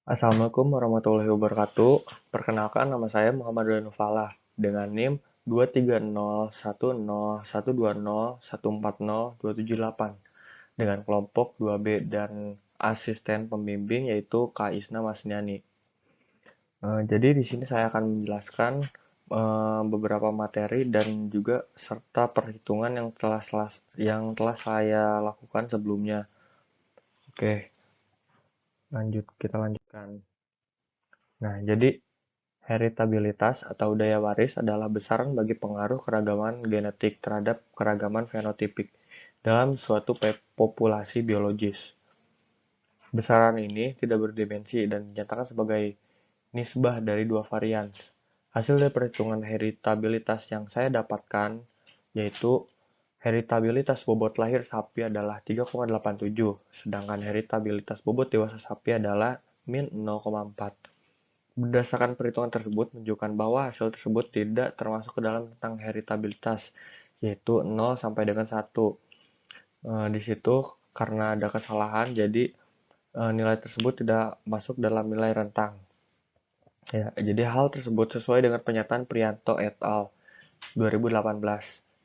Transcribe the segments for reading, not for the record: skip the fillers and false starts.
Assalamualaikum warahmatullahi wabarakatuh. Perkenalkan, nama saya Muhammad Danu Falah dengan NIM 2301120140278 dengan kelompok 2B dan asisten pembimbing yaitu Kak Isna Masniani. Jadi di sini saya akan menjelaskan beberapa materi dan juga serta perhitungan yang telah saya lakukan sebelumnya. Oke, kita lanjutkan. Nah, jadi heritabilitas atau daya waris adalah besaran bagi pengaruh keragaman genetik terhadap keragaman fenotipik dalam suatu populasi biologis. Besaran ini tidak berdimensi dan dinyatakan sebagai nisbah dari dua varian. Hasil dari perhitungan heritabilitas yang saya dapatkan yaitu heritabilitas bobot lahir sapi adalah 3,87, sedangkan heritabilitas bobot dewasa sapi adalah min 0,4. Berdasarkan perhitungan tersebut menunjukkan bahwa hasil tersebut tidak termasuk ke dalam rentang heritabilitas, yaitu 0 sampai dengan 1. Di situ karena ada kesalahan, jadi nilai tersebut tidak masuk dalam nilai rentang. Ya, jadi hal tersebut sesuai dengan pernyataan Prianto et al. 2018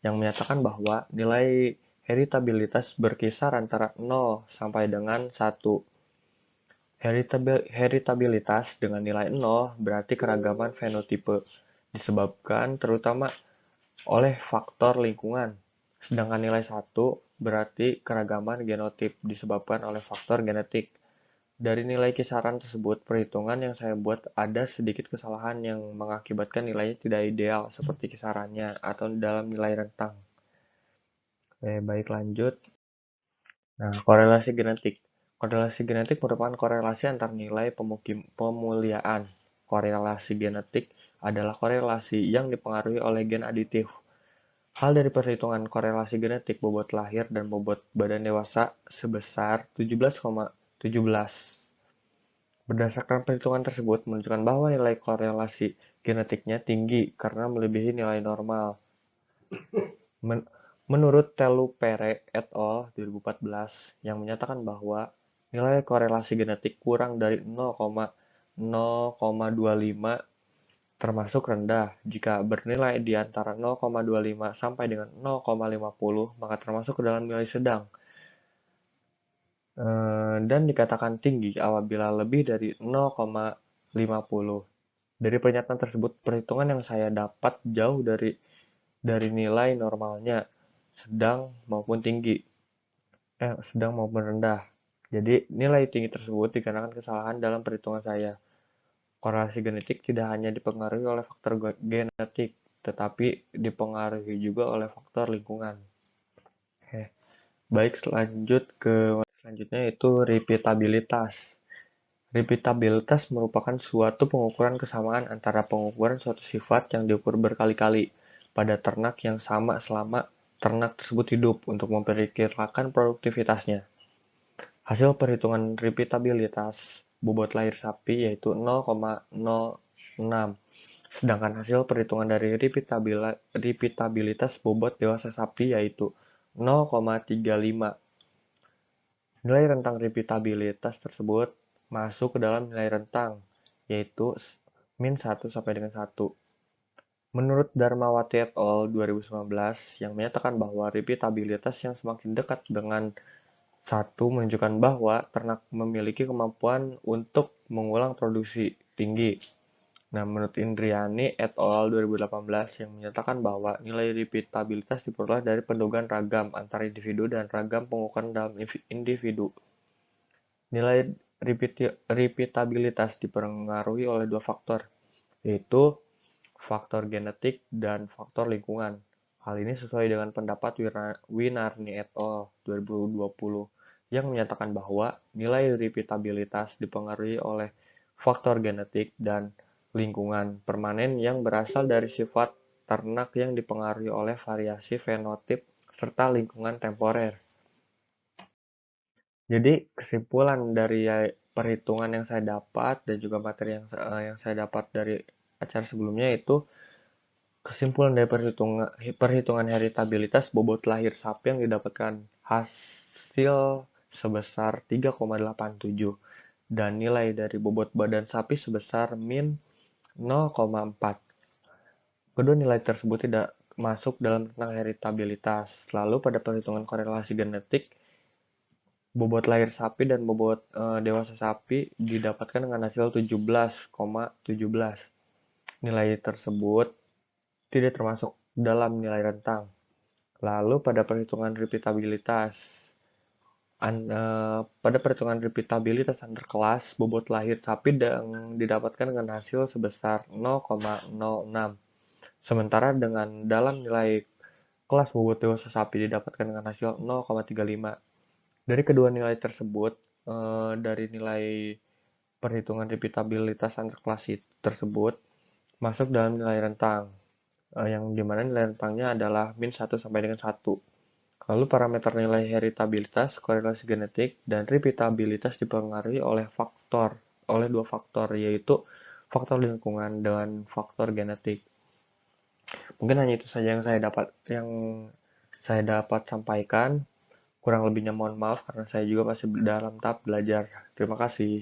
yang menyatakan bahwa nilai heritabilitas berkisar antara 0 sampai dengan 1. Heritabilitas dengan nilai 0 berarti keragaman fenotipe disebabkan terutama oleh faktor lingkungan. Sedangkan nilai 1 berarti keragaman genotip disebabkan oleh faktor genetik. Dari nilai kisaran tersebut, perhitungan yang saya buat ada sedikit kesalahan yang mengakibatkan nilainya tidak ideal seperti kisarannya atau dalam nilai rentang. Oke, baik lanjut. Nah, korelasi genetik. Korelasi genetik merupakan korelasi antar nilai pemuliaan. Korelasi genetik adalah korelasi yang dipengaruhi oleh gen aditif. Hal dari perhitungan korelasi genetik bobot lahir dan bobot badan dewasa sebesar 17,17. Berdasarkan perhitungan tersebut menunjukkan bahwa nilai korelasi genetiknya tinggi karena melebihi nilai normal. Menurut Telupere et al. 2014 yang menyatakan bahwa nilai korelasi genetik kurang dari 0,025 termasuk rendah. Jika bernilai di antara 0,25 sampai dengan 0,50 maka termasuk ke dalam nilai sedang. Dan dikatakan tinggi apabila lebih dari 0,50. Dari pernyataan tersebut, perhitungan yang saya dapat jauh dari nilai normalnya, sedang maupun tinggi, sedang maupun rendah. Jadi nilai tinggi tersebut dikarenakan kesalahan dalam perhitungan saya. Korelasi genetik tidak hanya dipengaruhi oleh faktor genetik, tetapi dipengaruhi juga oleh faktor lingkungan. Oke. Baik, selanjutnya yaitu repeatabilitas. Repeatabilitas merupakan suatu pengukuran kesamaan antara pengukuran suatu sifat yang diukur berkali-kali pada ternak yang sama selama ternak tersebut hidup untuk memperkirakan produktivitasnya. Hasil perhitungan repeatabilitas bobot lahir sapi yaitu 0,06, sedangkan hasil perhitungan dari repeatabilitas bobot dewasa sapi yaitu 0,35. Nilai rentang repeatabilitas tersebut masuk ke dalam nilai rentang, yaitu min 1 sampai dengan 1. Menurut Darmawati et al. 2019 yang menyatakan bahwa repeatabilitas yang semakin dekat dengan 1 menunjukkan bahwa ternak memiliki kemampuan untuk mengulang produksi tinggi. Nah, menurut Indriani et al. 2018 yang menyatakan bahwa nilai repeatabilitas diperoleh dari pendugaan ragam antar individu dan ragam pengukuran dalam individu. Nilai repeatabilitas dipengaruhi oleh dua faktor, yaitu faktor genetik dan faktor lingkungan. Hal ini sesuai dengan pendapat Winarni et al. 2020 yang menyatakan bahwa nilai repeatabilitas dipengaruhi oleh faktor genetik dan lingkungan permanen yang berasal dari sifat ternak yang dipengaruhi oleh variasi fenotip serta lingkungan temporer. Jadi kesimpulan dari perhitungan yang saya dapat dan juga materi yang saya dapat dari acara sebelumnya itu kesimpulan dari perhitungan heritabilitas bobot lahir sapi yang didapatkan hasil sebesar 3,87. dan nilai dari bobot badan sapi sebesar min 0,4. Kedua nilai tersebut tidak masuk dalam rentang heritabilitas. Lalu pada perhitungan korelasi genetik, bobot lahir sapi dan bobot dewasa sapi didapatkan dengan hasil 17,17. Nilai tersebut tidak termasuk dalam nilai rentang. Lalu pada perhitungan repeatabilitas, antar kelas, bobot lahir sapi didapatkan dengan hasil sebesar 0,06. Sementara dengan dalam nilai kelas bobot dewasa sapi didapatkan dengan hasil 0,35. Dari kedua nilai tersebut, dari nilai perhitungan repeatabilitas antar kelas tersebut masuk dalam nilai rentang, yang dimana nilai rentangnya adalah min 1 sampai dengan 1. Lalu parameter nilai heritabilitas, korelasi genetik, dan repeatabilitas dipengaruhi oleh dua faktor, yaitu faktor lingkungan dan faktor genetik. Mungkin hanya itu saja yang saya dapat sampaikan. Kurang lebihnya mohon maaf karena saya juga masih dalam tahap belajar. Terima kasih.